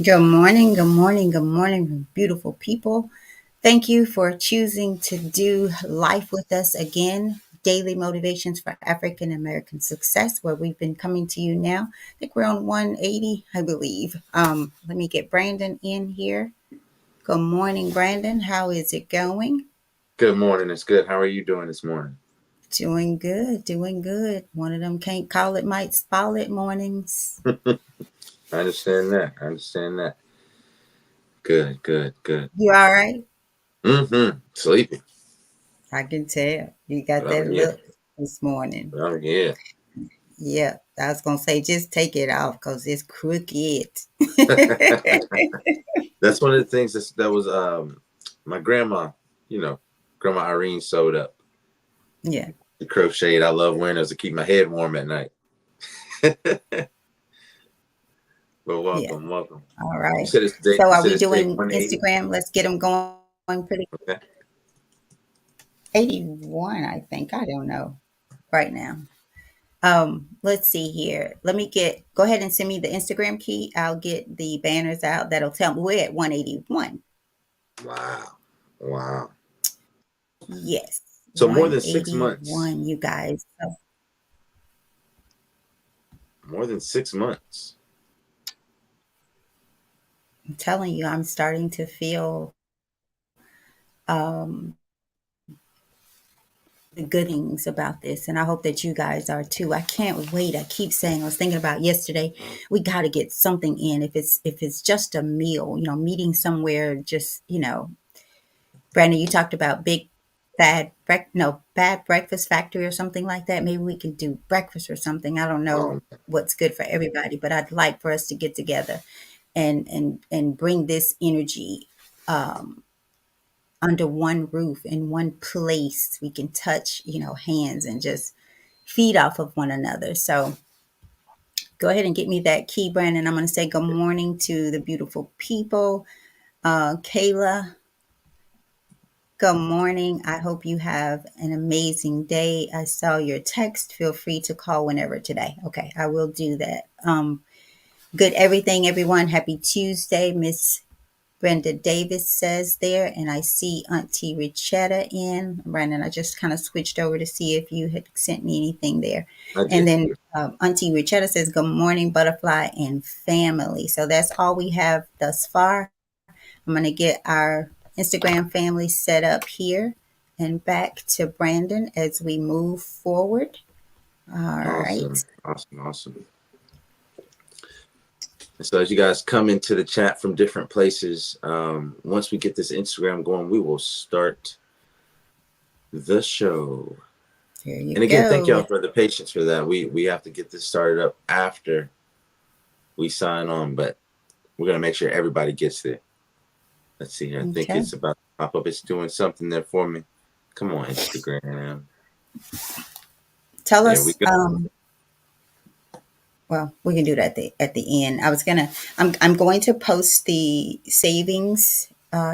Good morning, good morning, good morning, beautiful people. Thank you for choosing to do life with us again. Daily Motivations for African American Success, where we've been coming to you now. I think we're on 180, I believe. Let me get Brandon in here. Good morning, Brandon. How is it going? Good morning. It's good. How are you doing this morning? Doing good, doing good. One of them can't call it, might spoil it mornings. I understand that. I understand that. Good, good, good. You all right? Sleepy, I can tell. You but got that I'm here. look this morning. But I'm here. Yeah, I was gonna say just take it off because it's crooked. That's one of the things that was my grandma, you know, Grandma Irene sewed up Yeah, the crocheted. I love wearing those to keep my head warm at night. But yeah. welcome, welcome. All You right. said it's day. So You are said we it's day doing 180. Instagram? Let's get them going pretty Okay. 81, I think. I don't know right now. Let's see here. Go ahead and send me the Instagram key. I'll get the banners out. That'll tell me we're at 181. Wow, wow. Yes, So more than 6 months. 181, you guys. So More than 6 months. I'm telling you, I'm starting to feel um the good things about this, and I hope that you guys are too. I can't wait. I keep saying, I was thinking about yesterday, we got to get something in. If it's just a meal, meeting somewhere, just, Brandon, you talked about big bad breakfast factory or something like that. Maybe we could do breakfast or something. I don't know Um, what's good for everybody, but I'd like for us to get together and bring this energy um under one roof in one place. We can touch, hands and just feed off of one another. So go ahead and get me that key, Brandon. I'm going to say good morning to the beautiful people. Kayla, good morning. I hope you have an amazing day. I saw your text. Feel free to call whenever today. Okay, I will do that. Good everything, everyone. Happy Tuesday, Miss Brenda Davis says there, and I see Auntie Richetta in. Brandon, I just kind of switched over to see if you had sent me anything there. I And did. then Auntie Richetta says, good morning, butterfly and family. So that's all we have thus far. I'm going to get our Instagram family set up here and back to Brandon as we move forward. All right. Awesome, awesome, awesome. So as you guys come into the chat from different places, once we get this Instagram going, we will start the show. Here you And again, thank go. y'all for the patience for that. We have to get this started up after we sign on, but we're gonna make sure everybody gets there. Let's see here. I think Okay. it's about to pop up. It's doing something there for me. Come on, Instagram. Tell There we us. go. Well, we can do that at the end. I'm going to post the savings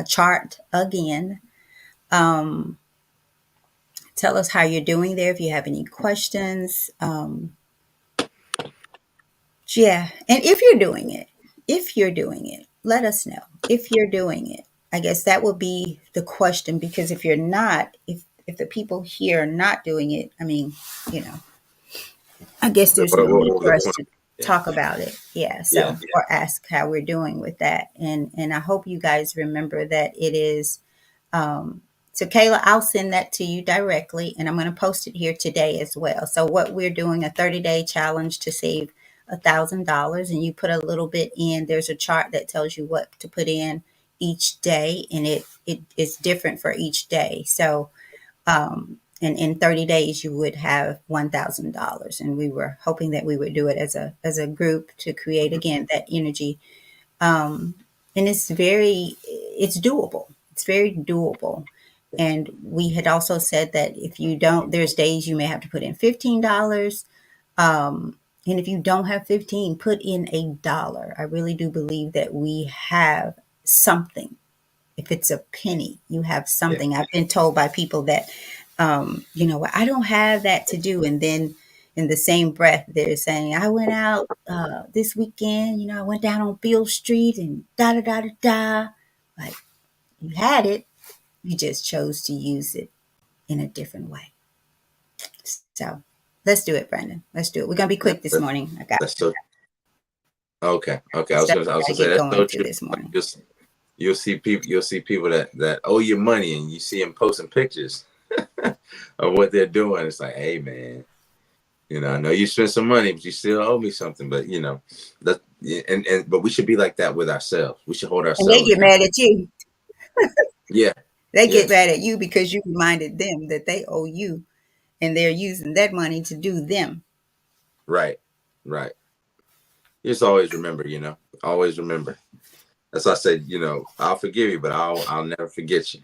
chart again. Um, Tell us how you're doing there. If you have any questions, yeah. And if you're doing it, let us know. If you're doing it, I guess that will be the question. Because if you're not, if the people here are not doing it, I mean, you know, I guess there's no need What was for the us point? to Yeah, talk about it. Yeah. yeah. So, or ask how we're doing with that. And I hope you guys remember that it is. So, Kayla, I'll send that to you directly, and I'm going to post it here today as well. So, what we're doing, a 30-day challenge to save $1,000, and you put a little bit in. There's a chart that tells you what to put in each day, and it is different for each day. So, and in 30 days you would have $1,000, and we were hoping that we would do it as a group to create again that energy. um, and it's doable. It's very doable. And we had also said that if you don't, there's days you may have to put in $15. And if you don't have 15, put in $1. I really do believe that we have something. If it's a penny, you have Yeah. something. I've been told by people that, I don't have that to do. And then, in the same breath, they're saying, I went out this weekend, you know, I went down on Beale Street and da da da da da. Like, you had it, you just chose to use it in a different way. So let's do it, Brandon. Let's do it. We're gonna be Yeah, quick this morning. I got that's so okay. stuff I was I gonna gotta say get that's going so to true. this morning. You'll see people that owe you money, and you see them posting pictures of what they're doing. It's like, hey man, you know, I know you spent some money, but you still owe me something. But you know, that but we should be like that with ourselves. We should hold And they ourselves get accountable. mad at you. Yeah, They yeah, get mad at you because you reminded them that they owe you and they're using that money to do them. right, right. Just always remember, you know, always remember. That's why I said, you know, I'll forgive you, but I'll never forget you.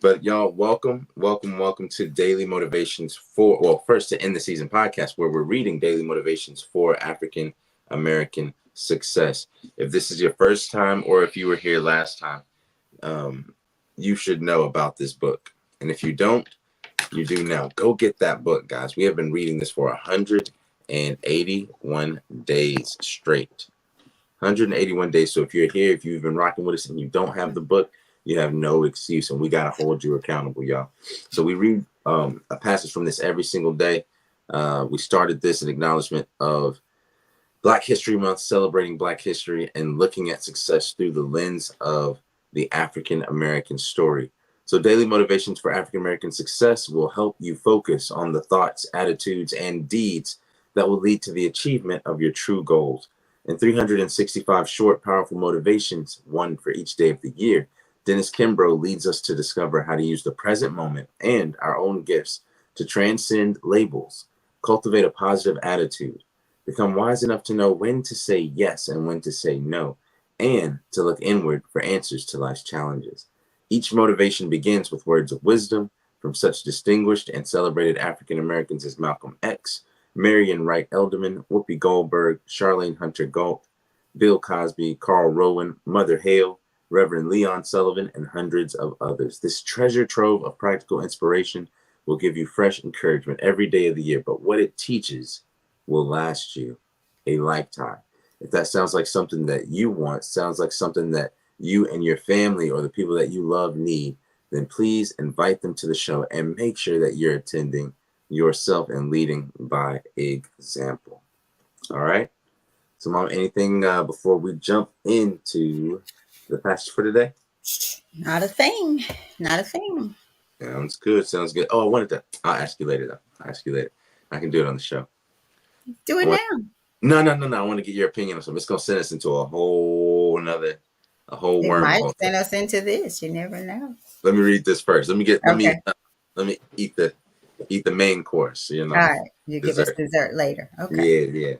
But y'all, welcome to Daily Motivations for, well, first to end the season podcast, where we're reading Daily Motivations for African American Success. If this is your first time, or if you were here last time, you should know about this book. And if you don't, you do now. Go get that book, guys. We have been reading this for 181 days straight. 181 days. So if you're here, if you've been rocking with us and you don't have the book, you have no excuse, and we got to hold you accountable, y'all. So we read a passage from this every single day. We started this in acknowledgement of Black History Month, celebrating Black history and looking at success through the lens of the African American story. So daily motivations for African American success will help you focus on the thoughts, attitudes, and deeds that will lead to the achievement of your true goals. In 365 short, powerful motivations, one for each day of the year, Dennis Kimbro leads us to discover how to use the present moment and our own gifts to transcend labels, cultivate a positive attitude, become wise enough to know when to say yes and when to say no, and to look inward for answers to life's challenges. Each motivation begins with words of wisdom from such distinguished and celebrated African Americans as Malcolm X, Marion Wright Elderman, Whoopi Goldberg, Charlene Hunter Galt, Bill Cosby, Carl Rowan, Mother Hale, Reverend Leon Sullivan, and hundreds of others. This treasure trove of practical inspiration will give you fresh encouragement every day of the year, but what it teaches will last you a lifetime. If that sounds like something that you want, sounds like something that you and your family or the people that you love need, then please invite them to the show and make sure that you're attending yourself and leading by example. All right. So, Mom, anything before we jump into the passage for today? Not a thing. Not a thing. Sounds good. Sounds good. Oh, I wanted to. I'll ask you later, though. I'll ask you later. I can do it on the show. Do I it want, now. no. I want to get your opinion on something. It's gonna send us into a whole It might wormhole. send us into this. You never know. Let me read this first. Okay. Let me eat the main course. You All know, right. You give us dessert. dessert later. Okay. Yeah.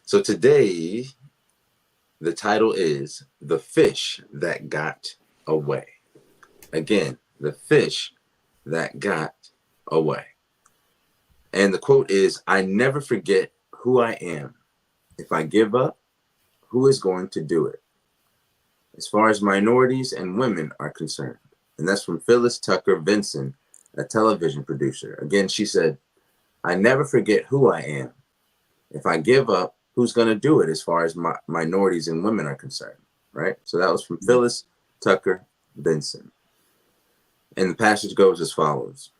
So today the title is "The Fish That Got Away." Again, the fish that got away. And the quote is, "I never forget who I am. If I give up, who is going to do it? As far as minorities and women are concerned." And that's from Phyllis Tucker Vinson, a television producer. Again, she said, "I never forget who I am. If I give up, who's going to do it as far as minorities and women are concerned?" Right? So that was from Phyllis Tucker Vinson. And the passage goes as follows.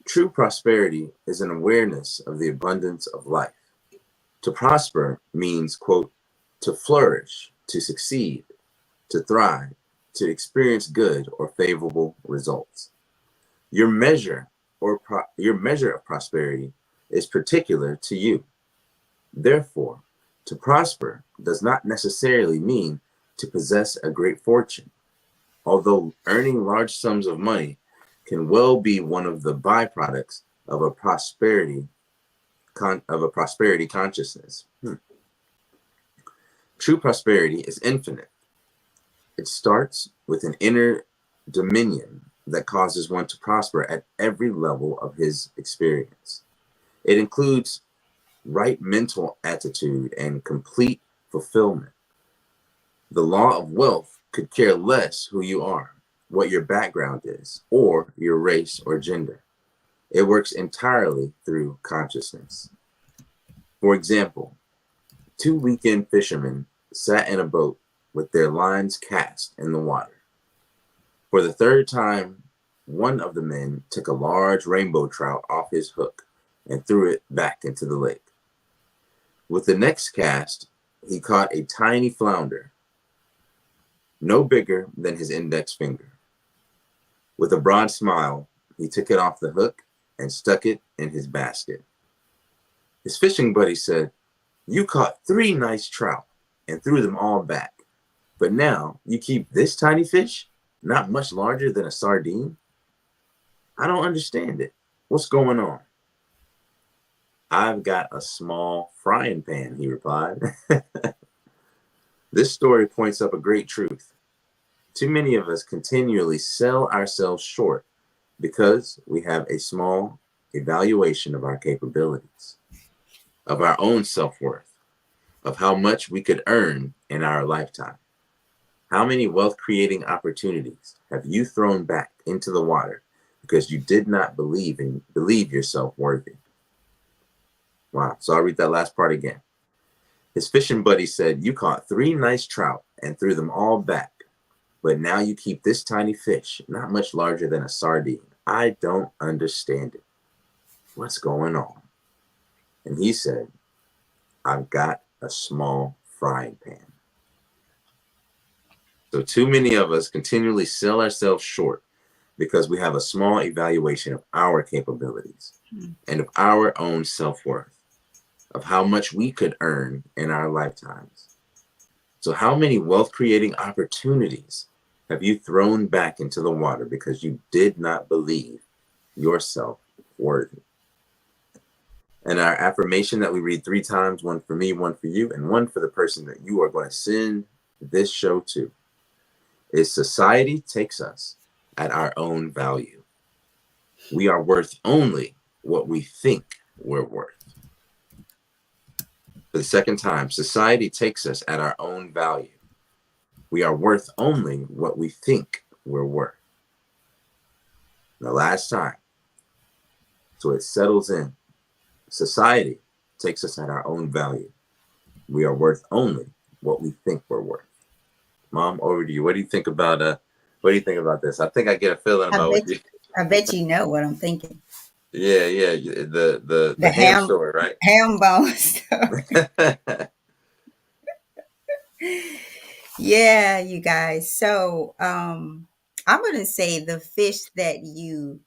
True prosperity is an awareness of the abundance of life. To prosper means, quote, to flourish, to succeed, to thrive, to experience good or favorable results. Your measure your measure of prosperity is particular to you. Therefore, to prosper does not necessarily mean to possess a great fortune, although earning large sums of money can well be one of the byproducts of a prosperity consciousness. True prosperity is infinite. It starts with an inner dominion that causes one to prosper at every level of his experience. It includes right mental attitude and complete fulfillment. The law of wealth could care less who you are, what your background is, or your race or gender. It works entirely through consciousness. For example, two weekend fishermen sat in a boat with their lines cast in the water. For the third time, one of the men took a large rainbow trout off his hook and threw it back into the lake. With the next cast, he caught a tiny flounder, no bigger than his index finger. With a broad smile, he took it off the hook and stuck it in his basket. His fishing buddy said, "You caught 3 nice trout and threw them all back. But now you keep this tiny fish, not much larger than a sardine? I don't understand it. What's going on?" "I've got a small frying pan," he replied. This story points up a great truth. Too many of us continually sell ourselves short because we have a small evaluation of our capabilities, of our own self-worth, of how much we could earn in our lifetime. How many wealth-creating opportunities have you thrown back into the water because you did not believe yourself worthy? Wow. So I'll read that last part again. His fishing buddy said, "You caught 3 nice trout and threw them all back. But now you keep this tiny fish, not much larger than a sardine. I don't understand it. What's going on?" And he said, "I've got a small frying pan." So too many of us continually sell ourselves short because we have a small evaluation of our capabilities and of our own self-worth, of how much we could earn in our lifetimes. So how many wealth-creating opportunities have you thrown back into the water because you did not believe yourself worthy? And our affirmation that we read 3 times, one for me, one for you, and one for the person that you are going to send this show to, is: society takes us at our own value. We are worth only what we think we're worth. For the second time, society takes us at our own value. We are worth only what we think we're worth. The last time, so it settles in. Society takes us at our own value. We are worth only what we think we're worth. Mom, over to you. What do you think about this? I think I get a feeling I about what bet you. I bet you know what I'm thinking. Yeah, yeah. The The ham story, right? ham bone stuff. Yeah, you guys. So I'm gonna say the fish that you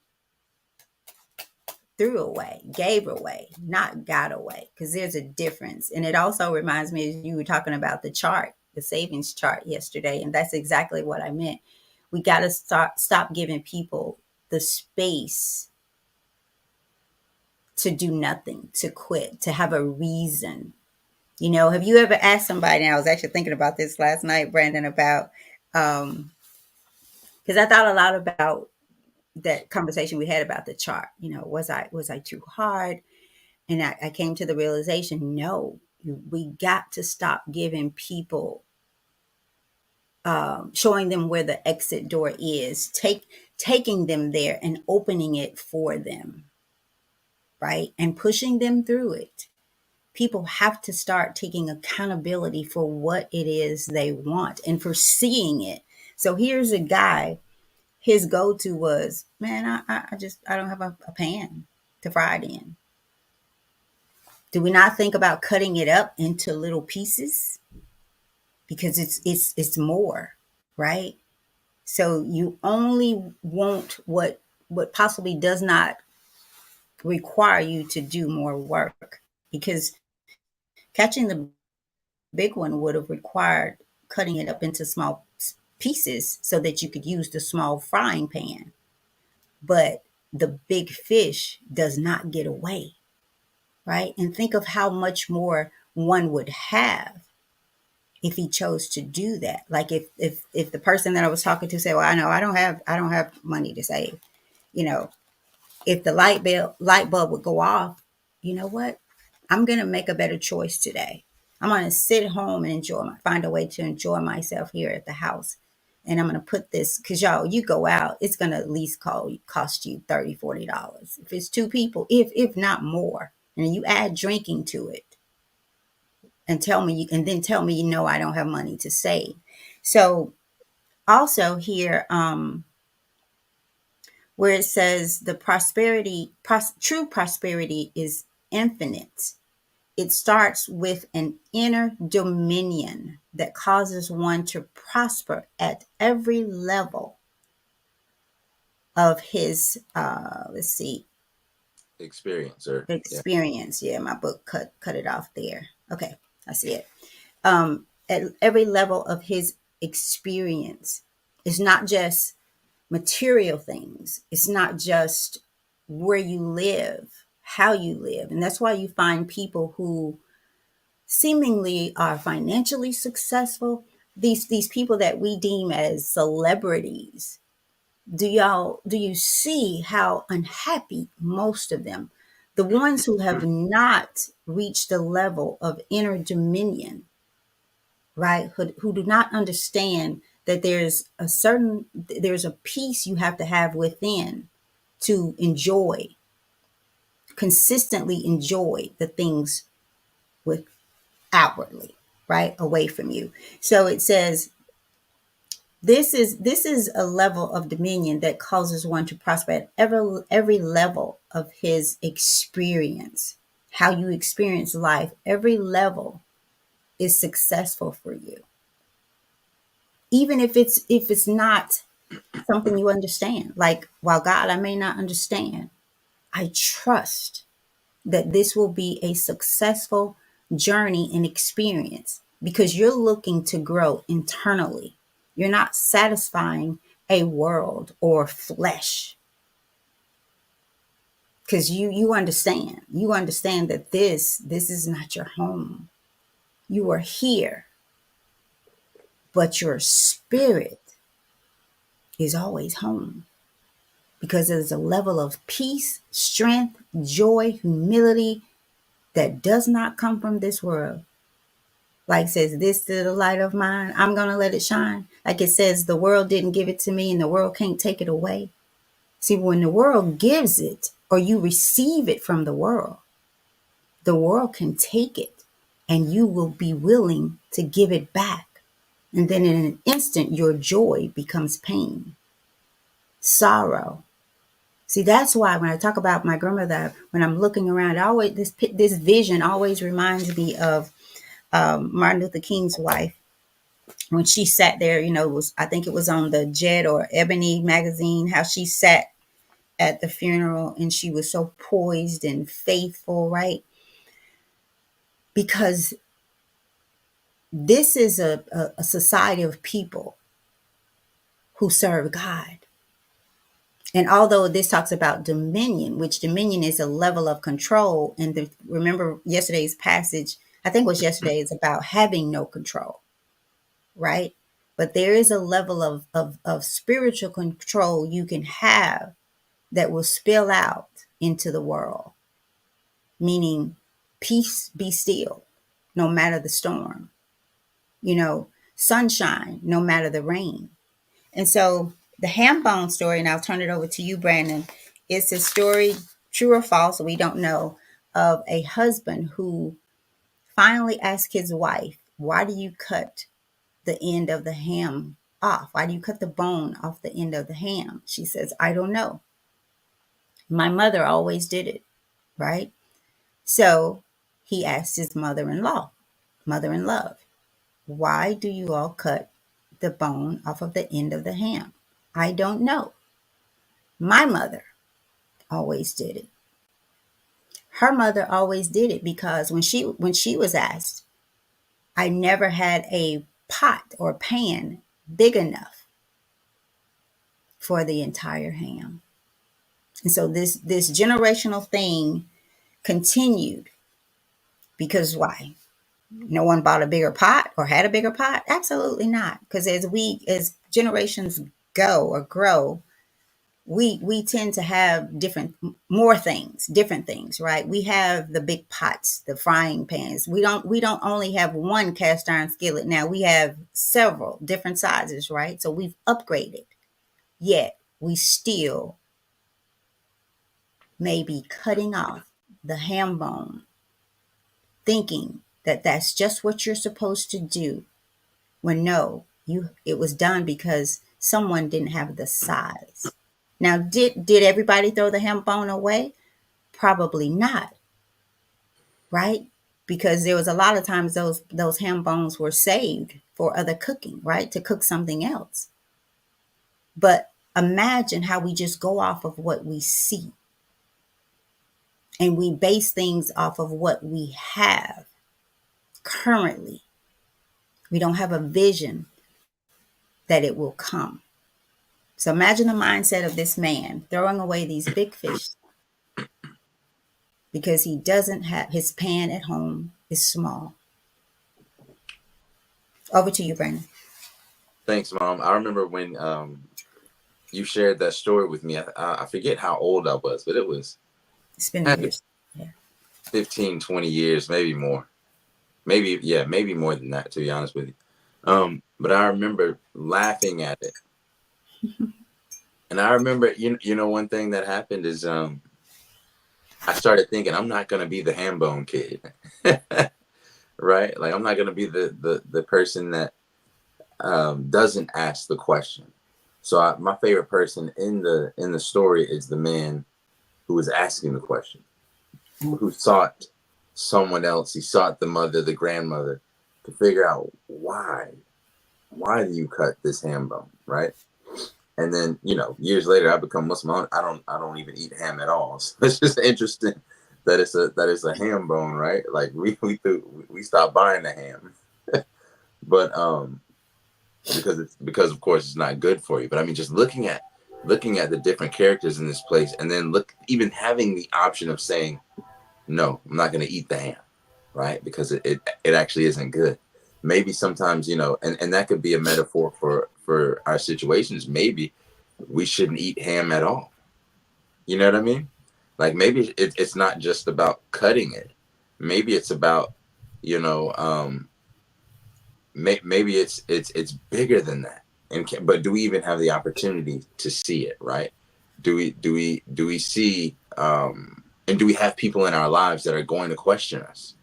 threw away, gave away, not got away, because there's a difference. And it also reminds me, as you were talking about the chart, the savings chart yesterday, and that's exactly what I meant. We got to stop giving people the space to do nothing, to quit, to have a reason. You know, have you ever asked somebody? And I was actually thinking about this last night, Brandon, about because I thought a lot about that conversation we had about the chart. You know, was I too hard? And I came to the realization, no, we got to stop giving people, showing them where the exit door is, taking them there and opening it for them, right? And pushing them through it. People have to start taking accountability for what it is they want and for seeing it. So here's a guy, his go-to was, man, I don't have a pan to fry it in. Do we not think about cutting it up into little pieces? Because it's more, right? So you only want what possibly does not require you to do more work, because catching the big one would have required cutting it up into small pieces so that you could use the small frying pan. But the big fish does not get away, right? And think of how much more one would have if he chose to do that. Like if the person that I was talking to said, "Well, I know I don't have money to save," you know, if the light bulb would go off, you know what? I'm gonna make a better choice today. I'm gonna sit home and find a way to enjoy myself here at the house. And I'm gonna put this, because y'all, you go out, it's gonna at least cost you $30, $40. If it's two people, if not more. And you add drinking to it. and tell me, I don't have money to save. So also here, where it says the true prosperity is infinite. It starts with an inner dominion that causes one to prosper at every level of his, let's see, Experience, or yeah, experience. Yeah, my book cut it off there. Okay, I see it. At every level of his experience. It's not just material things. It's not just where you live, how you live. And that's why you find people who seemingly are financially successful, these people that we deem as celebrities. Do you see how unhappy most of them, the ones who have not reached the level of inner dominion, right? Who do not understand that there's a peace you have to have within to consistently enjoy the things with outwardly, right? Away from you. So it says this is a level of dominion that causes one to prosper at every level of his experience. How you experience life, every level is successful for you. Even if it's not something you understand. Like, while God, I may not understand, I trust that this will be a successful journey and experience because you're looking to grow internally. You're not satisfying a world or flesh because you understand that this is not your home. You are here, but your spirit is always home because there's a level of peace, strength, joy, humility that does not come from this world. Like it says, this is the light of mine. I'm going to let it shine. Like it says, the world didn't give it to me and the world can't take it away. See, when the world gives it or you receive it from the world can take it and you will be willing to give it back. And then in an instant, your joy becomes pain, sorrow. See, that's why when I talk about my grandmother, when I'm looking around, always this vision always reminds me of Martin Luther King's wife when she sat there. Was I think it was on the Jet or Ebony magazine, how she sat at the funeral and she was so poised and faithful, right? Because this is a society of people who serve God. And although this talks about dominion, which dominion is a level of control, and remember yesterday's passage, I think it was yesterday, is about having no control, right? But there is a level of spiritual control you can have that will spill out into the world, meaning peace be still, no matter the storm, sunshine, no matter the rain. And so the ham bone story, and I'll turn it over to you, Brandon, it's a story, true or false, we don't know, of a husband who finally asked his wife, why do you cut the end of the ham off? Why do you cut the bone off the end of the ham? She says, I don't know. My mother always did it, right? So he asked his mother in love, why do you all cut the bone off of the end of the ham? I don't know. My mother always did it. Her mother always did it because when she was asked, I never had a pot or pan big enough for the entire ham. And so this generational thing continued because why? No one bought a bigger pot or had a bigger pot? Absolutely not. Because as generations go or grow, we tend to have different things, right? We have the big pots, the frying pans. We don't only have one cast iron skillet now. We have several different sizes, right? So we've upgraded. Yet we still may be cutting off the ham bone, thinking that that's just what you're supposed to do, when no, you it was done because someone didn't have the size. Now, did everybody throw the ham bone away? Probably not, right? Because there was a lot of times those ham bones were saved for other cooking, right? To cook something else. But imagine how we just go off of what we see, and we base things off of what we have currently. We don't have a vision that it will come. So imagine the mindset of this man throwing away these big fish because he doesn't have his pan at home is small. Over to you, Brandon. Thanks, Mom. I remember when you shared that story with me. I forget how old I was, but it was It's been had to years. Yeah. 15, 20 years, maybe more. Maybe, yeah, maybe more than that, to be honest with you. But I remember laughing at it. And I remember, you know, one thing that happened is I started thinking, I'm not going to be the ham bone kid. Right? Like, I'm not going to be the person that doesn't ask the question. So my favorite person in the story is the man who was asking the question, who sought someone else. He sought the mother, the grandmother, to figure out why do you cut this ham bone, right? And then, years later, I become Muslim. I don't even eat ham at all. So it's just interesting that it's a ham bone, right? Like we stopped buying the ham, but because of course it's not good for you. But I mean, just looking at the different characters in this place, and then even having the option of saying, no, I'm not going to eat the ham, right? Because it actually isn't good. Maybe sometimes, and that could be a metaphor for our situations. Maybe we shouldn't eat ham at all. You know what I mean? Like maybe it's not just about cutting it. Maybe it's about, you know, maybe it's bigger than that. But do we even have the opportunity to see it? Right? Do we see? And do we have people in our lives that are going to question us?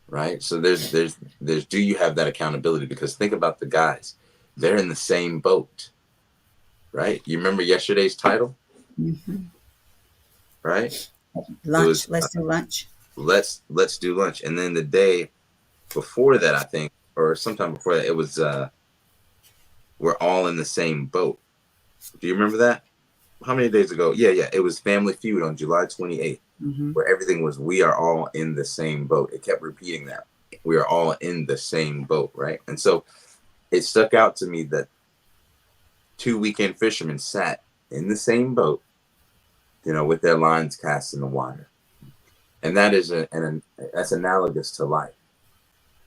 Right? So there's do you have that accountability? Because think about the guys, they're in the same boat, right? You remember yesterday's title, Hmm. right? It Lunch. was Let's do lunch. let's do lunch, and then the day before that, I think, or sometime before that, it was we're all in the same boat. Do you remember that? How many days ago? Yeah, it was Family Feud on July 28th, Hmm. where everything was we are all in the same boat. It kept repeating that we are all in the same boat, right? And so it stuck out to me that two weekend fishermen sat in the same boat, with their lines cast in the water, and that is that's analogous to life,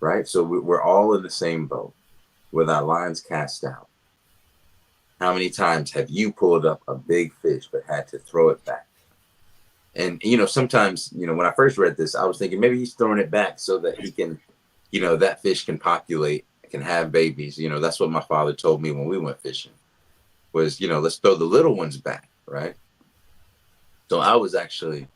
right? So we're all in the same boat with our lines cast out. How many times have you pulled up a big fish but had to throw it back? And sometimes, when I first read this, I was thinking maybe he's throwing it back so that he can, that fish can populate, can have babies. That's what my father told me when we went fishing was, let's throw the little ones back, right? So I was actually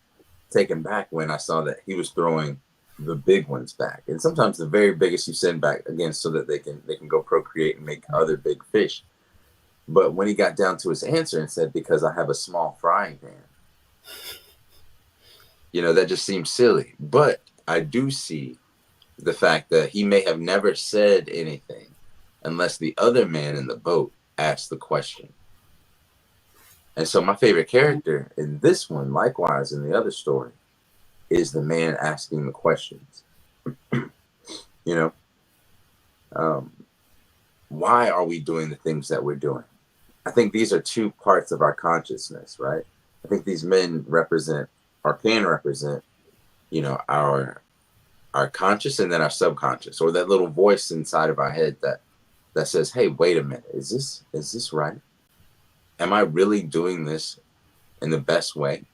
taken back when I saw that he was throwing the big ones back. And sometimes the very biggest you send back again so that they can go procreate and make other big fish. But when he got down to his answer and said, because I have a small frying pan, that just seems silly. But I do see the fact that he may have never said anything unless the other man in the boat asked the question. And so my favorite character in this one, likewise in the other story, is the man asking the questions. you know, um, why are we doing the things that we're doing? I think these are two parts of our consciousness, right? I think these men represent or can represent, our conscious and then our subconscious, or that little voice inside of our head that says, "Hey, wait a minute, is this right? Am I really doing this in the best way?"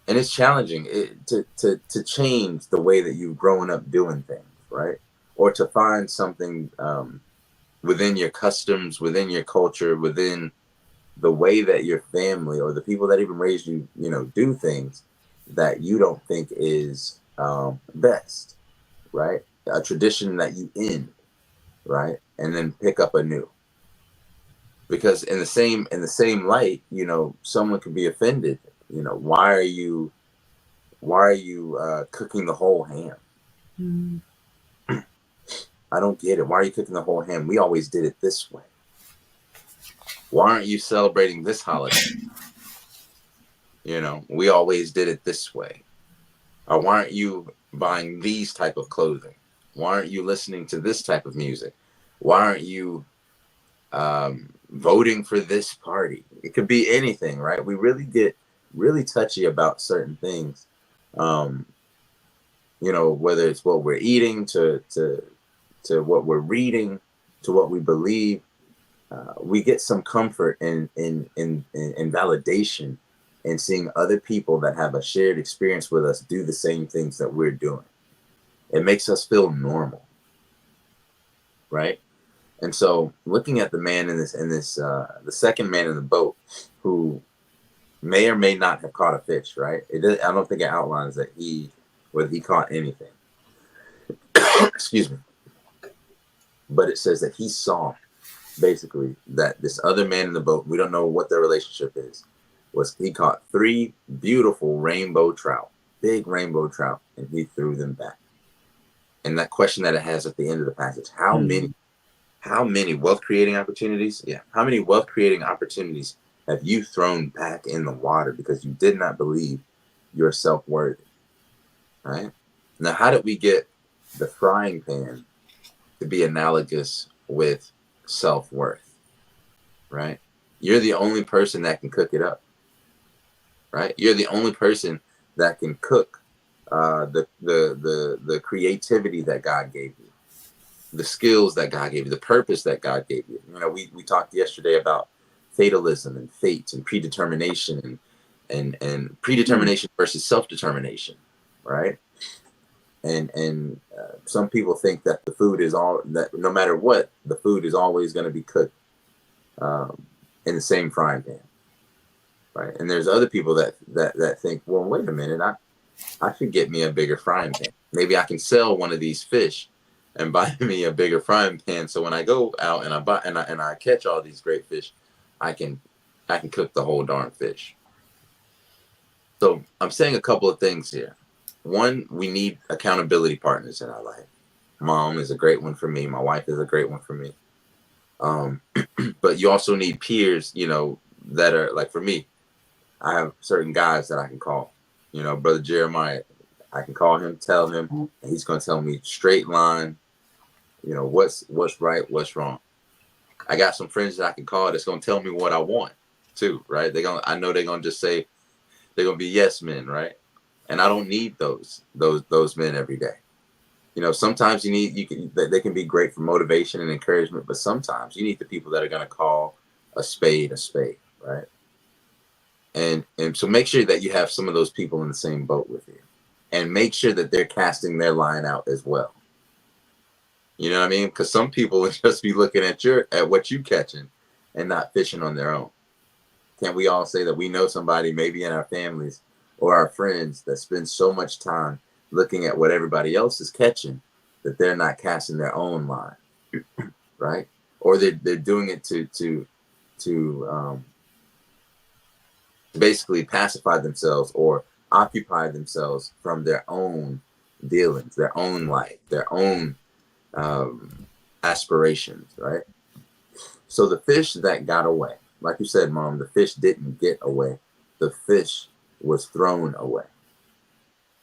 And it's challenging to change the way that you've grown up doing things, right? Or to find something within your customs, within your culture, within the way that your family or the people that even raised you, do things that you don't think is best. right? A tradition that you end, right? And then pick up a new. Because in the same light, someone could be offended. Why are you cooking the whole ham? Mm. I don't get it. Why are you cooking the whole ham? We always did it this way. Why aren't you celebrating this holiday? We always did it this way. Or why aren't you buying these type of clothing? Why aren't you listening to this type of music? Why aren't you voting for this party? It could be anything, right? We really get really touchy about certain things. Um, whether it's what we're eating to what we're reading to what we believe. We get some comfort in validation and seeing other people that have a shared experience with us do the same things that we're doing. It makes us feel normal, right? And so, looking at the man the second man in the boat, who may or may not have caught a fish, right? I don't think it outlines that whether he caught anything. Excuse me. But it says that he saw basically that this other man in the boat, we don't know what their relationship is, he caught 3 beautiful rainbow trout, big rainbow trout, and he threw them back. And that question that it has at the end of the passage, how many wealth creating opportunities? Yeah. How many wealth creating opportunities have you thrown back in the water because you did not believe yourself worthy? Right? Now, how did we get the frying pan to be analogous with self-worth? Right? You're the only person that can cook it up. Right? You're the only person that can cook the creativity that God gave you, the skills that God gave you, the purpose that God gave you. We talked yesterday about fatalism and fate and predetermination and predetermination versus self-determination, right? And some people think that that no matter what, the food is always going to be cooked in the same frying pan, right? And there's other people that think, well, wait a minute, I should get me a bigger frying pan. Maybe I can sell one of these fish and buy me a bigger frying pan. So when I go out and I catch all these great fish, I can cook the whole darn fish. So I'm saying a couple of things here. One, we need accountability partners in our life. Mom is a great one for me. My wife is a great one for me. But you also need peers, that are like, for me, I have certain guys that I can call. Brother Jeremiah, I can call him, tell him, and he's going to tell me straight line, what's right, what's wrong. I got some friends that I can call that's going to tell me what I want too, right? I know they're going to just say, they're going to be yes men, right? And I don't need those men every day. Sometimes they can be great for motivation and encouragement, but sometimes you need the people that are going to call a spade, right? And so make sure that you have some of those people in the same boat with you, and make sure that they're casting their line out as well. You know what I mean? Because some people will just be looking at what you catching and not fishing on their own. Can't we all say that we know somebody, maybe in our families or our friends, that spend so much time looking at what everybody else is catching that they're not casting their own line, right? Or they're doing it to basically pacify themselves or occupy themselves from their own dealings, their own life, their own aspirations, right? So the fish that got away, like you said, Mom, the fish didn't get away. The fish was thrown away,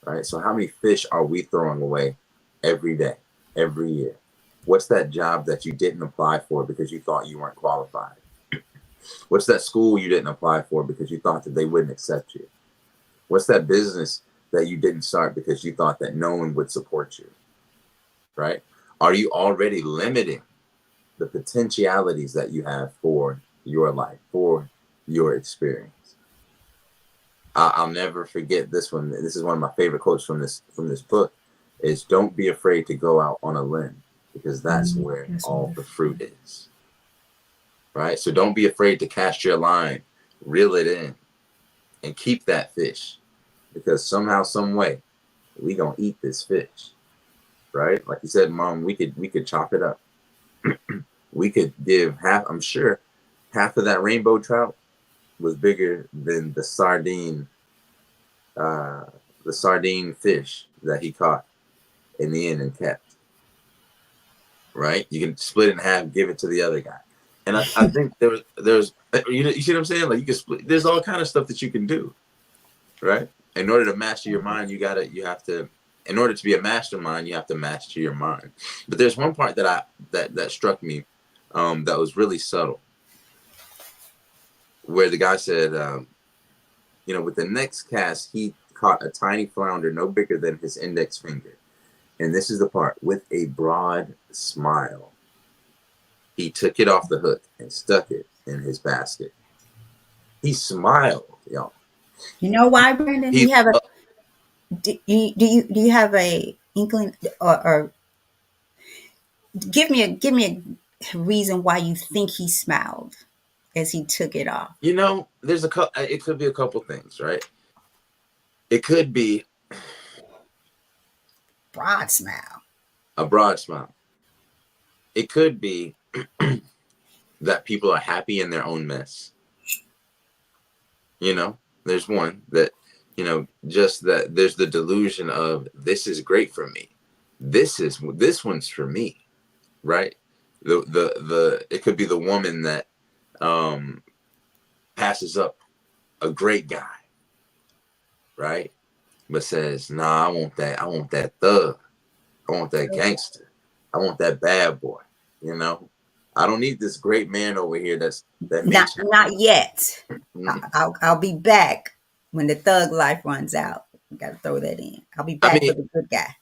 right? So how many fish are we throwing away every day, every year? What's that job that you didn't apply for because you thought you weren't qualified? What's that school you didn't apply for because you thought that they wouldn't accept you? What's that business that you didn't start because you thought that no one would support you, right? Are you already limiting the potentialities that you have for your life, for your experience? I'll never forget this one. This is one of my favorite quotes from this book, is don't be afraid to go out on a limb, because that's where all the fruit is, right? So don't be afraid to cast your line, reel it in, and keep that fish, because somehow, some way, we gonna eat this fish. right? Like you said, Mom, we could chop it up. We could give half. I'm sure half of that rainbow trout was bigger than uh, the sardine fish that he caught in the end and kept. Right? You can split it in half, give it to the other guy. And I think there's you see what I'm saying? Like you can split. There's all kind of stuff that you can do, right? In order to master your mind, you have to. In order to be a mastermind, you have to master your mind. But there's one part that struck me, that was really subtle, where the guy said, with the next cast, he caught a tiny flounder no bigger than his index finger. And this is the part, with a broad smile. He took it off the hook and stuck it in his basket. He smiled, y'all. You know why, Brandon? He You have a do you have a inkling, or give me a reason why you think he smiled as he took it off? there's a couple. It could be a couple things, right? It could be Broad smile. a broad smile. It could be that people are happy in their own mess. There's one that, just that there's the delusion of this is great for me. This one's for me, right? The it could be the woman that um passes up a great guy, right? But says, nah, I want that thug. I want that gangster. I want that bad boy. You know, I don't need this great man over here that Not makes not yet. mm. I'll be back when the thug life runs out. Got to throw that in. I'll be I back mean, for the good guy.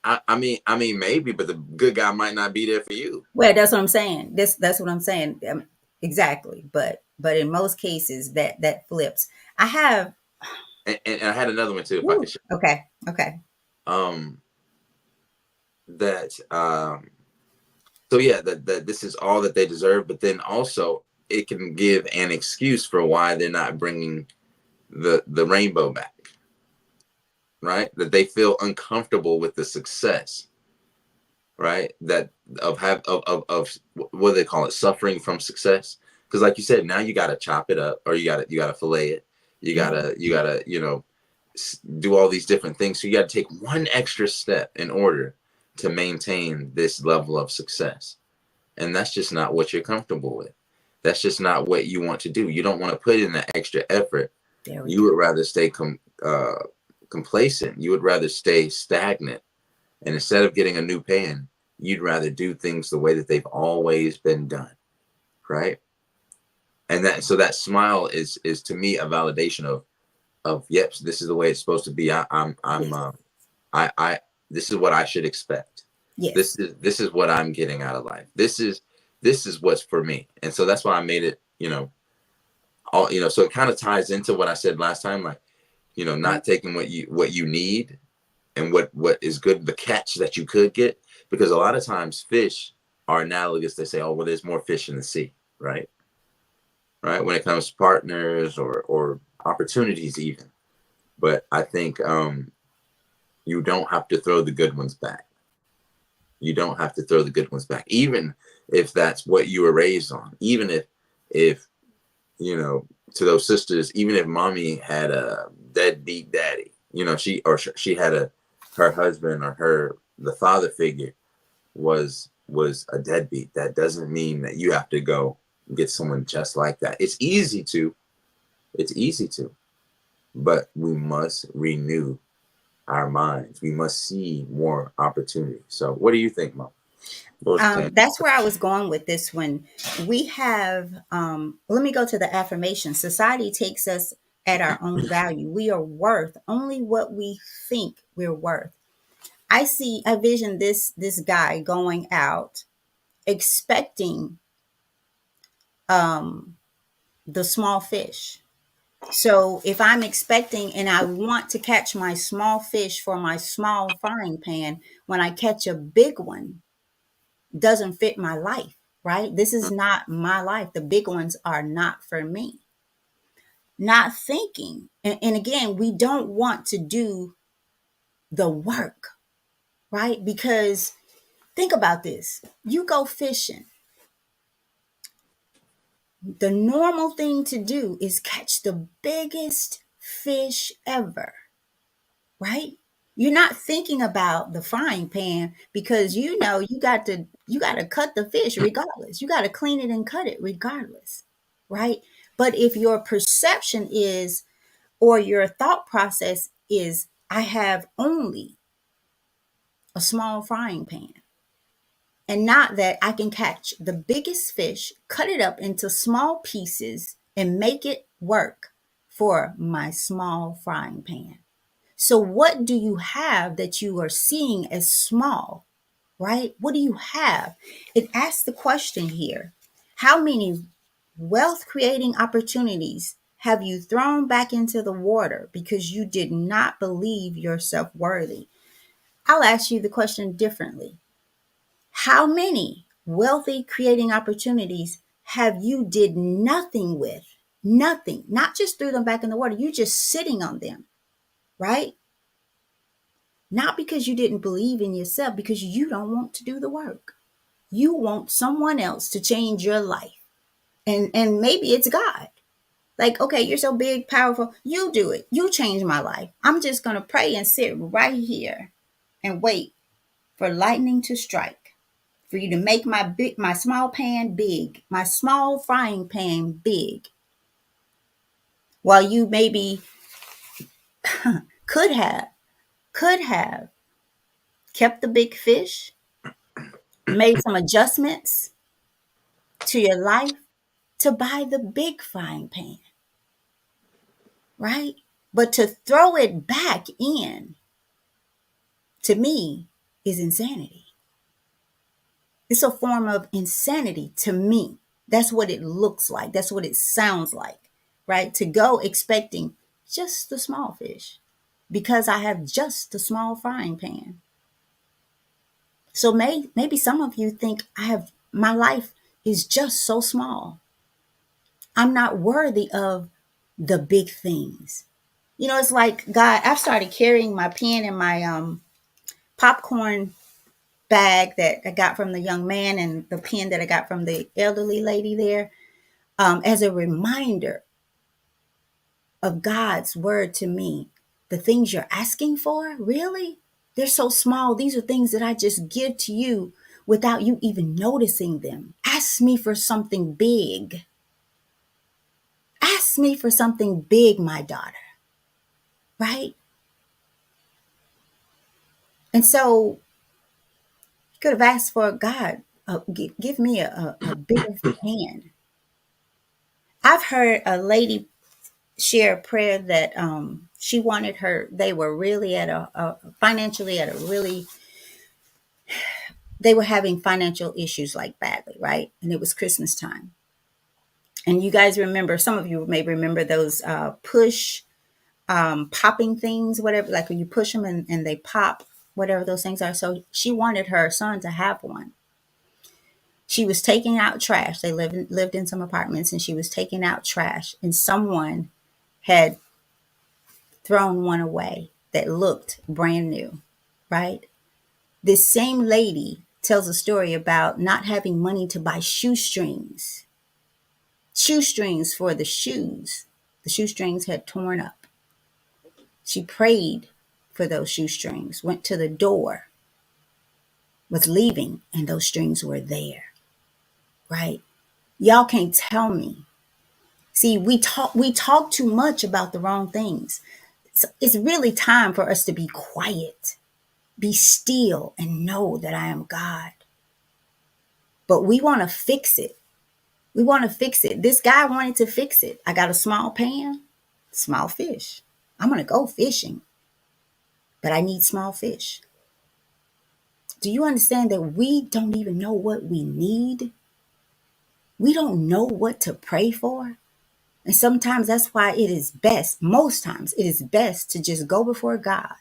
I mean, maybe, but the good guy might not be there for you. Well, that's what I'm saying. That's what I'm saying. Exactly. But in most cases, that flips. I have. And I had another one too, if I could Woo, share. okay. Okay. Um, that so yeah, that this is all that they deserve, but then also it can give an excuse for why they're not bringing the rainbow back, right? That they feel uncomfortable with the success, right? That of what do they call it, suffering from success. Because like you said, now you got to chop it up, or you got to fillet it. You gotta do all these different things. So you got to take one extra step in order to maintain this level of success, and that's just not what you're comfortable with. That's just not what you want to do. You don't want to put in that extra effort. There we You go. would rather stay complacent. You would rather stay stagnant. And instead of getting a new pan, you'd rather do things the way that they've always been done, right? And that smile is to me a validation of yep, this is the way it's supposed to be. Yes. I this is what I should expect. Yes. This is what I'm getting out of life. This is what's for me. And so that's why I made it, all, so it kind of ties into what I said last time, like, not taking what you need and what is good, the catch that you could get, because a lot of times fish are analogous. They say, oh, well, there's more fish in the sea, right? Right. When it comes to partners or opportunities, even. But I think you don't have to throw the good ones back. You don't have to throw the good ones back, even if that's what you were raised on. Even if to those sisters, even if mommy had a deadbeat daddy, she had her husband or the father figure was a deadbeat. That doesn't mean that you have to go get someone just like that. It's easy to, but we must renew our minds. We must see more opportunity. So what do you think, Mom? What was your That's where I was going with this one. We have, let me go to the affirmation. Society takes us at our own value. We are worth only what we think we're worth. I vision this guy going out expecting um, the small fish. So if I'm expecting and I want to catch my small fish for my small frying pan, when I catch a big one, doesn't fit my life, right? This is not my life. The big ones are not for me. Not thinking. And again, we don't want to do the work, right? Because think about this. You go fishing. The normal thing to do is catch the biggest fish ever, right? You're not thinking about the frying pan because you know you got to cut the fish regardless. You got to clean it and cut it regardless, right? But if your perception is or your thought process is I have only a small frying pan and not that I can catch the biggest fish, cut it up into small pieces and make it work for my small frying pan. So, what do you have that you are seeing as small, right? What do you have? It asks the question here: how many wealth creating opportunities have you thrown back into the water because you did not believe yourself worthy? I'll ask you the question differently. How many wealthy creating opportunities have you did nothing with? Nothing, not just threw them back in the water. You just sitting on them, right? Not because you didn't believe in yourself, because you don't want to do the work. You want someone else to change your life. And maybe it's God. Like, okay, you're so big, powerful. You do it. You change my life. I'm just going to pray and sit right here and wait for lightning to strike, for you to make my small pan big, my small frying pan big. While you maybe could have, could have kept the big fish, made some adjustments to your life to buy the big frying pan, right? But to throw it back in, to me, is insanity. It's a form of insanity to me. That's what it looks like. That's what it sounds like, right? To go expecting just the small fish because I have just the small frying pan. So maybe some of you think my life is just so small. I'm not worthy of the big things. You know, it's like God, I've started carrying my pen in my popcorn bag that I got from the young man and the pen that I got from the elderly lady there as a reminder of God's word to me. The things you're asking for, really? They're so small. These are things that I just give to you without you even noticing them. Ask me for something big. Ask me for something big, my daughter, right? And so you could have asked for God, give me a bigger hand. I've heard a lady share a prayer that she wanted they were really at financially at a really, they were having financial issues like badly, right? And it was Christmas time. And you guys remember, some of you may remember those push popping things, whatever, like when you push them and they pop, whatever those things are. So she wanted her son to have one. She was taking out trash. They lived in some apartments and she was taking out trash and someone had thrown one away that looked brand new, right? This same lady tells a story about not having money to buy shoestrings for the shoes. The shoestrings had torn up. She prayed for those shoestrings, went to the door, was leaving, and those strings were there, right? Y'all can't tell me. See, we talk too much about the wrong things. So it's really time for us to be quiet, be still, and know that I am God. But we want to fix it. We want to fix it. This guy wanted to fix it. I got a small pan, small fish. I'm going to go fishing, but I need small fish. Do you understand that we don't even know what we need? We don't know what to pray for. And sometimes that's why it is best, most times it is best to just go before God.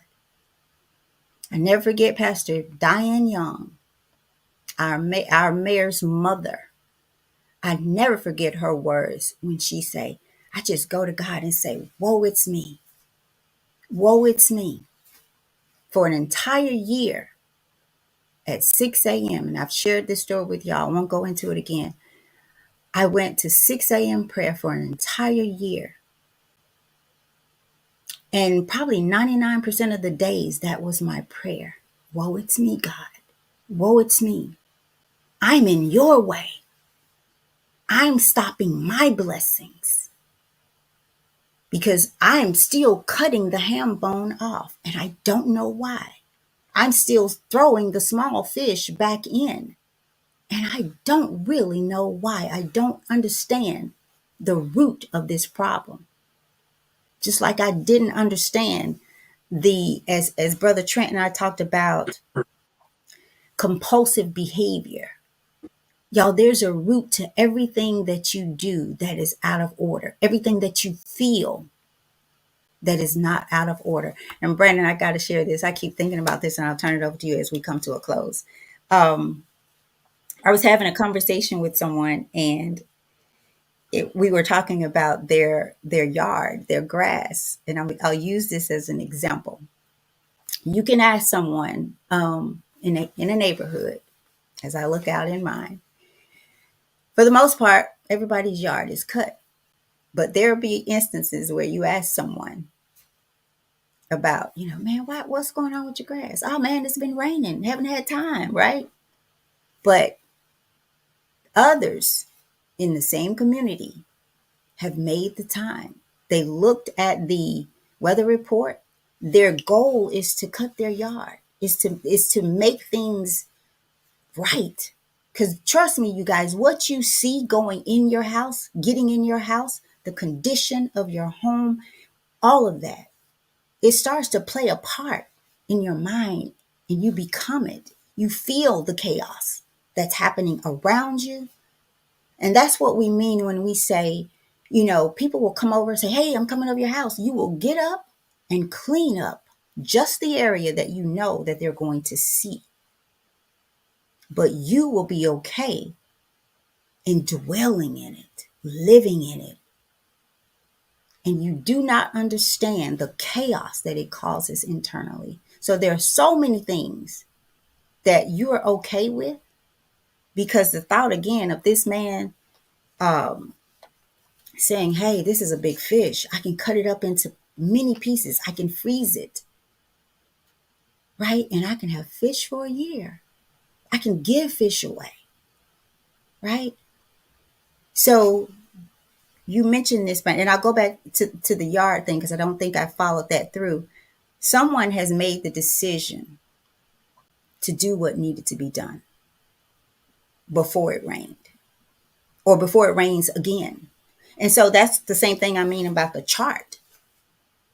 I never forget Pastor Diane Young, our mayor's mother. I never forget her words when she say, I just go to God and say, woe it's me. Woe it's me. For an entire year. at 6 a.m., and I've shared this story with y'all, I won't go into it again. I went to 6 a.m. prayer for an entire year. And probably 99% of the days, that was my prayer. Woe, it's me, God. Woe, it's me. I'm in your way. I'm stopping my blessings because I'm still cutting the ham bone off, and I don't know why. I'm still throwing the small fish back in, and I don't really know why. I don't understand the root of this problem. Just like I didn't understand as Brother Trent and I talked about compulsive behavior. Y'all, there's a root to everything that you do that is out of order. Everything that you feel that is not out of order. And Brandon, I got to share this. I keep thinking about this, and I'll turn it over to you as we come to a close. I was having a conversation with someone, and we were talking about their yard, their grass, and I'll use this as an example. You can ask someone in a neighborhood, as I look out in mine. For the most part, everybody's yard is cut, but there'll be instances where you ask someone about, man, what's going on with your grass? Oh man, it's been raining, haven't had time, right? But others in the same community have made the time. They looked at the weather report. Their goal is to cut their yard, is to make things right. Because trust me, you guys, what you see going in your house, getting in your house, the condition of your home, all of that, it starts to play a part in your mind, and you become it. You feel the chaos that's happening around you. And that's what we mean when we say, people will come over and say, hey, I'm coming over your house. You will get up and clean up just the area that you know that they're going to see. But you will be okay in dwelling in it, living in it. And you do not understand the chaos that it causes internally. So there are so many things that you are okay with, because the thought again of this man saying, hey, this is a big fish. I can cut it up into many pieces. I can freeze it, right? And I can have fish for a year. I can give fish away, right? So you mentioned this, and I'll go back to the yard thing because I don't think I followed that through. Someone has made the decision to do what needed to be done before it rained or before it rains again. And so that's the same thing I mean about the chart.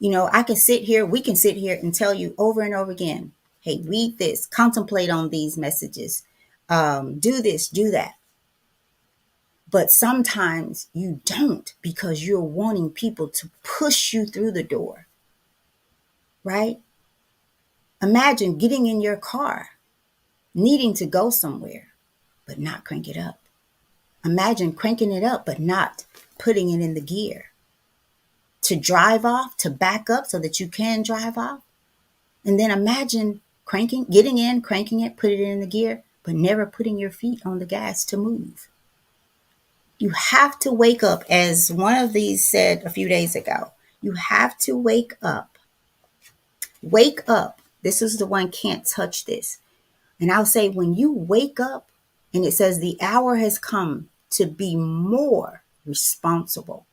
I can sit here, we can sit here and tell you over and over again, hey, read this, contemplate on these messages, do this, do that. But sometimes you don't, because you're wanting people to push you through the door, right? Imagine getting in your car, needing to go somewhere, but not crank it up. Imagine cranking it up, but not putting it in the gear. To drive off, to back up so that you can drive off. And then imagine getting in, cranking it, put it in the gear, but never putting your feet on the gas to move. You have to wake up, as one of these said a few days ago. You have to wake up. Wake up. This is the one, can't touch this. And I'll say, when you wake up and it says the hour has come to be more responsible,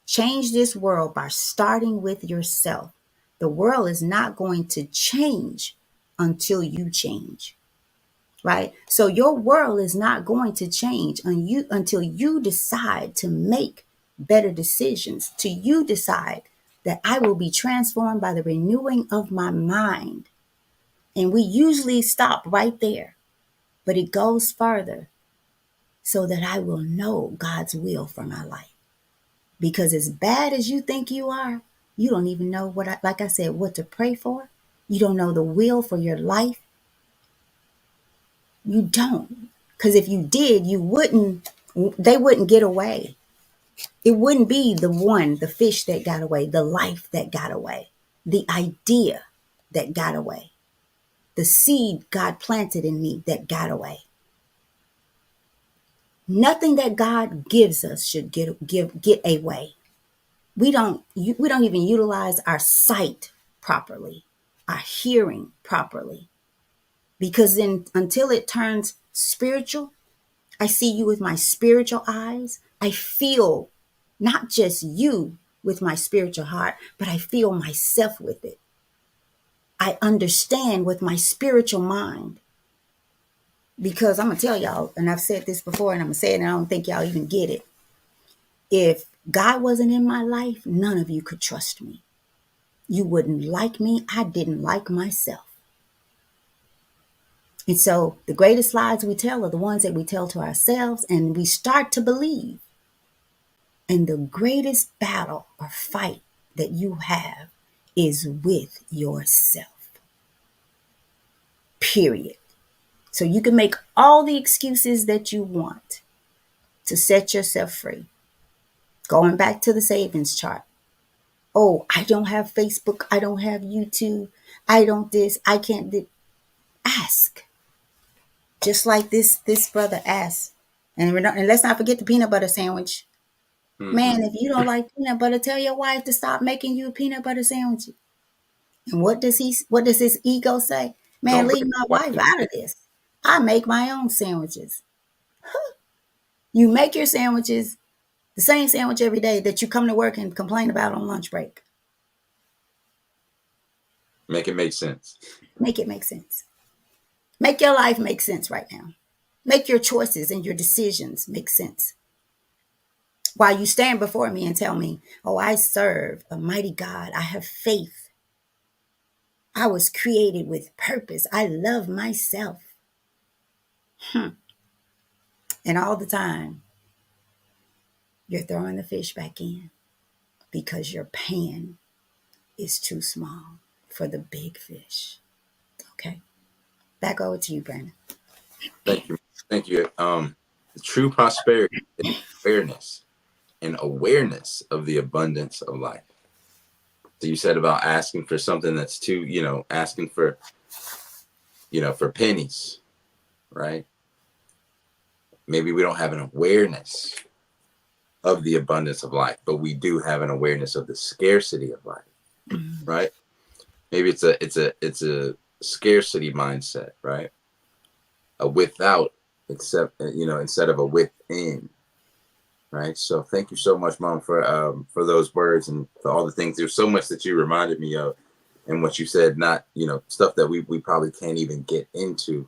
change this world by starting with yourself. The world is not going to change until you change, right? So your world is not going to change until you decide to make better decisions, till you decide that I will be transformed by the renewing of my mind. And we usually stop right there, but it goes further, so that I will know God's will for my life. Because as bad as you think you are, you don't even know like I said, what to pray for. You don't know the will for your life. You don't. Because if you did, they wouldn't get away. It wouldn't be the fish that got away, the life that got away, the idea that got away. the seed God planted in me that got away. Nothing that God gives us should get away. We don't even utilize our sight properly, our hearing properly, because then until it turns spiritual, I see you with my spiritual eyes. I feel not just you with my spiritual heart, but I feel myself with it. I understand with my spiritual mind. Because I'm going to tell y'all, and I've said this before, and I'm going to say it, and I don't think y'all even get it. If God wasn't in my life, none of you could trust me. You wouldn't like me. I didn't like myself. And so the greatest lies we tell are the ones that we tell to ourselves, and we start to believe. And the greatest battle or fight that you have is with yourself. Period. So you can make all the excuses that you want to set yourself free. Going back to the savings chart. Oh, I don't have Facebook. I don't have YouTube. I don't this. I can't do. Ask. Just like this brother asked. And let's not forget the peanut butter sandwich. Mm-hmm. Man, if you don't like peanut butter, tell your wife to stop making you a peanut butter sandwich. And what does his ego say? Man, Don't leave blame my your wife wife. out of this. I make my own sandwiches. You make your sandwiches, the same sandwich every day that you come to work and complain about on lunch break. Make it make sense. Make it make sense. Make your life make sense right now. Make your choices and your decisions make sense. While you stand before me and tell me, oh, I serve a mighty God. I have faith. I was created with purpose. I love myself. And all the time, you're throwing the fish back in because your pan is too small for the big fish. Okay. Back over to you, Brandon. Thank you. Thank you. True prosperity is awareness and awareness of the abundance of life. So you said about asking for something that's too, asking for, for pennies, right? Maybe we don't have an awareness of the abundance of life, but we do have an awareness of the scarcity of life, right? Maybe it's a scarcity mindset, right? A without, except instead of a within, right? So thank you so much, Mom, for those words and for all the things. There's so much that you reminded me of, and what you said. Not stuff that we probably can't even get into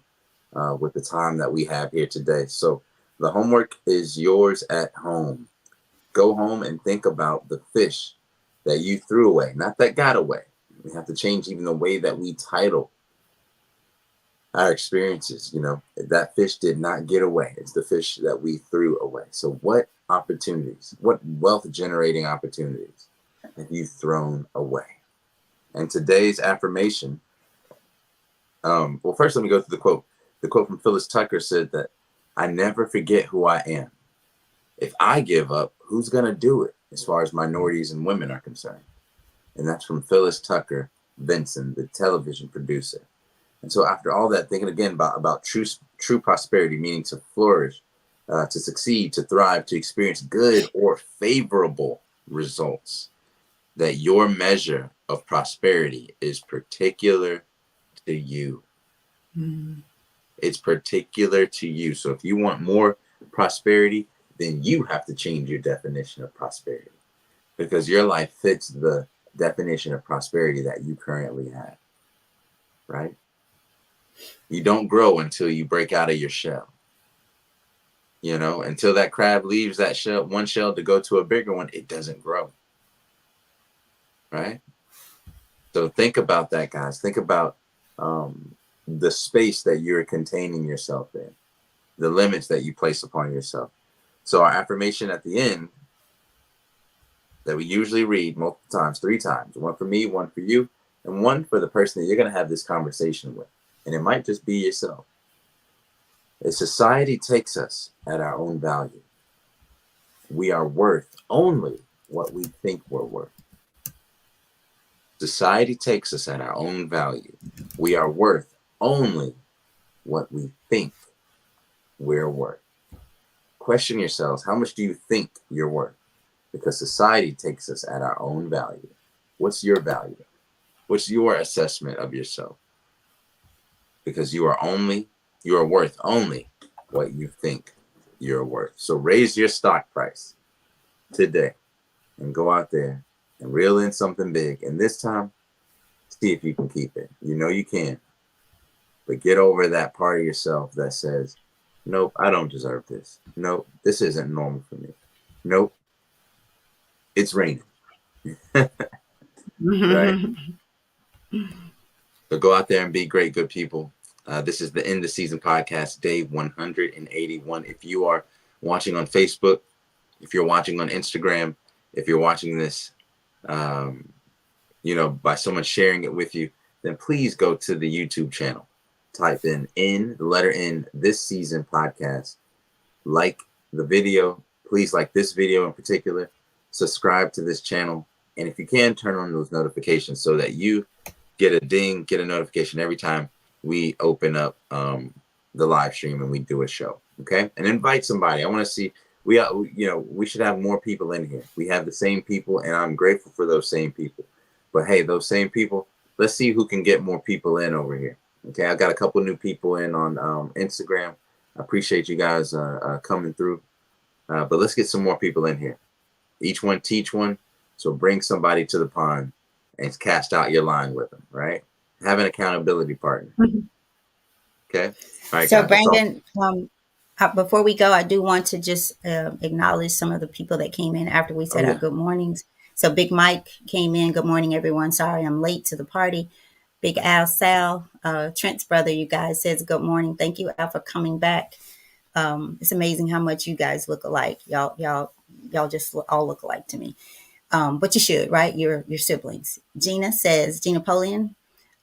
with the time that we have here today. So the homework is yours at home. Go home and think about the fish that you threw away, not that got away. We have to change even the way that we title our experiences. That fish did not get away. It's the fish that we threw away. So what opportunities, what wealth generating opportunities have you thrown away? And today's affirmation, well, first let me go through the quote. The quote from Phyllis Tucker said that I never forget who I am. If I give up, who's going to do it as far as minorities and women are concerned? And that's from Phyllis Tucker Benson, the television producer. And so after all that, thinking again about true prosperity, meaning to flourish, to succeed, to thrive, to experience good or favorable results, that your measure of prosperity is particular to you. Mm. It's particular to you. So if you want more prosperity, then you have to change your definition of prosperity, because your life fits the definition of prosperity that you currently have, right? You don't grow until you break out of your shell. Until that crab leaves that shell, one shell, to go to a bigger one, it doesn't grow, right? So think about that, guys. Think about the space that you're containing yourself in, the limits that you place upon yourself. So our affirmation at the end that we usually read multiple times, 3 times, one for me, one for you, and one for the person that you're going to have this conversation with. And it might just be yourself. If society takes us at our own value, we are worth only what we think we're worth. Society takes us at our own value. We are worth only what we think we're worth. Question yourselves, how much do you think you're worth? Because society takes us at our own value. What's your value? What's your assessment of yourself? Because you are worth only what you think you're worth. So raise your stock price today and go out there and reel in something big. And this time, see if you can keep it. You know you can. But get over that part of yourself that says, nope, I don't deserve this. Nope, this isn't normal for me. Nope, it's raining. Right? So go out there and be great, good people. This is the End of Season Podcast, day 181. If you are watching on Facebook, if you're watching on Instagram, if you're watching this, by someone sharing it with you, then please go to the YouTube channel. Type in the letter N, This Season Podcast. Like the video. Please like this video in particular. Subscribe to this channel. And if you can, turn on those notifications so that you get a ding, get a notification every time we open up the live stream and we do a show. Okay? And invite somebody. I want to see, we should have more people in here. We have the same people, and I'm grateful for those same people. But hey, those same people, let's see who can get more people in over here. Okay, I got a couple new people in on Instagram. I appreciate you guys coming through. But let's get some more people in here. Each one teach one. So bring somebody to the pond and cast out your line with them, right? Have an accountability partner. Okay? All right, So, guys. Brandon, before we go, I do want to just acknowledge some of the people that came in after we said our Yeah. good mornings. So, Big Mike came in. Good morning, everyone. Sorry I'm late to the party. Big Sal, Trent's brother, you guys, says good morning. Thank you, Al, for coming back. It's amazing how much you guys look alike. Y'all just all look alike to me. But you should, right? You're siblings. Gina Napoleon,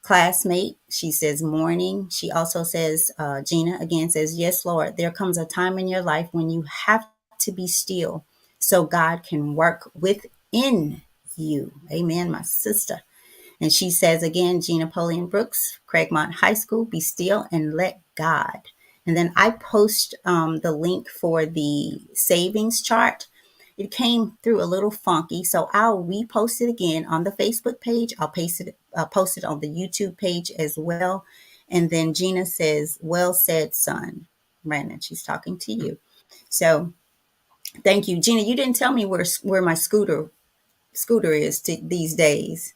classmate. She says morning. She also says, Gina again says, yes, Lord, there comes a time in your life when you have to be still so God can work within you. Amen, my sister. And she says again, Gina Napoleon Brooks, Craigmont High School, be still and let God. And then I post the link for the savings chart. It came through a little funky, so I'll repost it again on the Facebook page. I'll post it on the YouTube page as well. And then Gina says, well said, son. Brandon, she's talking to you. So thank you. Gina, you didn't tell me where my scooter is these days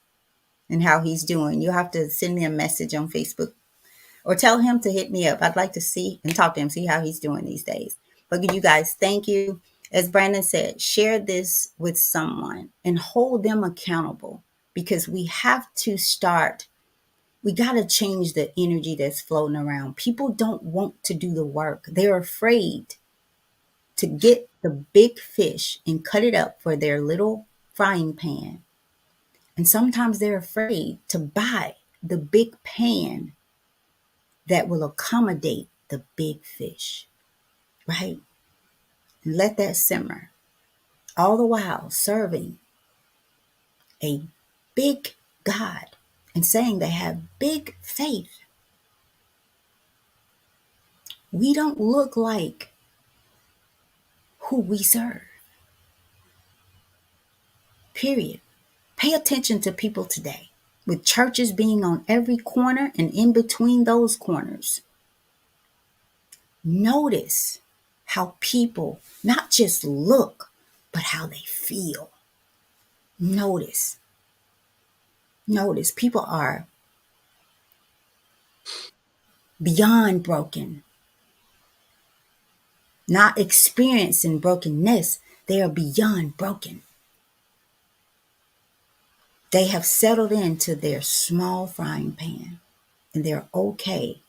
and how he's doing. You have to send me a message on Facebook or tell him to hit me up. I'd like to see and talk to him, see how he's doing these days. But you guys, thank you. As Brandon said, share this with someone and hold them accountable, because we have to start. We got to change the energy that's floating around. People don't want to do the work. They're afraid to get the big fish and cut it up for their little frying pan. And sometimes they're afraid to buy the big pan that will accommodate the big fish, right? And let that simmer, all the while serving a big God and saying they have big faith. We don't look like who we serve, period. Pay attention to people today, with churches being on every corner and in between those corners. Notice how people not just look, but how they feel. Notice people are beyond broken, not experiencing brokenness. They are beyond broken. They have settled into their small frying pan and they're okay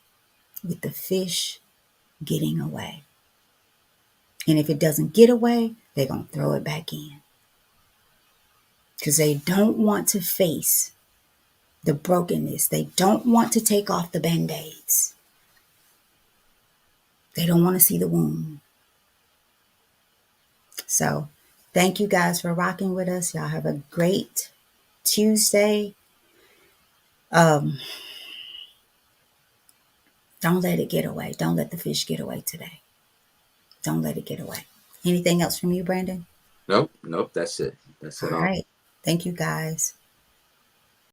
with the fish getting away. And if it doesn't get away, they're going to throw it back in, because they don't want to face the brokenness. They don't want to take off the band-aids. They don't want to see the wound. So thank you guys for rocking with us. Y'all have a great Tuesday. Don't let it get away. Don't let the fish get away today. Don't let it get away. Anything else from you, Brandon? Nope, nope. That's it. That's All it all. right. Thank you, guys.